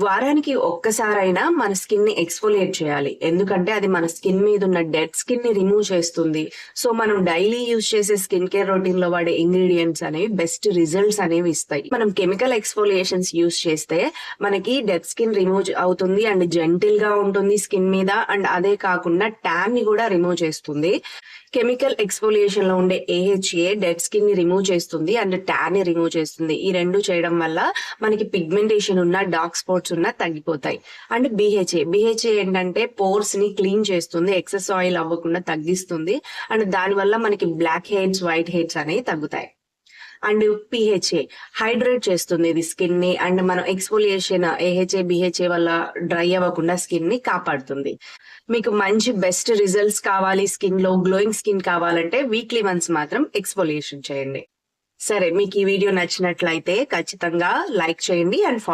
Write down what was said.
వారానికి ఒక్కసారైనా మన స్కిన్ ని ఎక్స్ఫోలియేట్ చేయాలి. ఎందుకంటే అది మన స్కిన్ మీద ఉన్న డెడ్ స్కిన్ ని రిమూవ్ చేస్తుంది. సో మనం డైలీ యూజ్ చేసే స్కిన్ కేర్ రొటీన్ లో వాడే ఇంగ్రీడియంట్స్ అనేవి బెస్ట్ రిజల్ట్స్ అనేవి ఇస్తాయి. మనం కెమికల్ ఎక్స్ఫోలియేషన్స్ యూజ్ చేస్తే మనకి డెడ్ స్కిన్ రిమూవ్ అవుతుంది అండ్ జెంటిల్ గా ఉంటుంది స్కిన్ మీద. అండ్ అదే కాకుండా ట్యాన్ ని కూడా రిమూవ్ చేస్తుంది. కెమికల్ ఎక్స్ఫోలియేషన్ లో ఉండే AHA డెడ్ స్కిన్ ని రిమూవ్ చేస్తుంది అండ్ ట్యాన్ ని రిమూవ్ చేస్తుంది. ఈ రెండు చేయడం వల్ల మనకి పిగ్మెంటేషన్ ఉన్న డార్క్ స్పాట్స్ ఉన్న తగ్గిపోతాయి. అండ్ BHA ఏంటంటే పోర్స్ ని క్లీన్ చేస్తుంది, ఎక్సెస్ ఆయిల్ అవ్వకుండా తగ్గిస్తుంది. అండ్ దాని వల్ల మనకి బ్లాక్ హెడ్స్, వైట్ హెడ్స్ అనేవి తగ్గుతాయి. అండ్ PHA హైడ్రేట్ చేస్తుంది ఇది స్కిన్ ని. అండ్ మనం ఎక్స్ఫోలియేషన్ BHA వల్ల డ్రై అవ్వకుండా స్కిన్ ని కాపాడుతుంది. మీకు మంచి బెస్ట్ రిజల్ట్స్ కావాలి, స్కిన్ లో గ్లోయింగ్ స్కిన్ కావాలంటే వీక్లీ వన్స్ మాత్రం ఎక్స్ఫోలియేషన్ చేయండి. సరే, మీకు ఈ వీడియో నచ్చినట్లయితే ఖచ్చితంగా లైక్ చేయండి అండ్ ఫాలో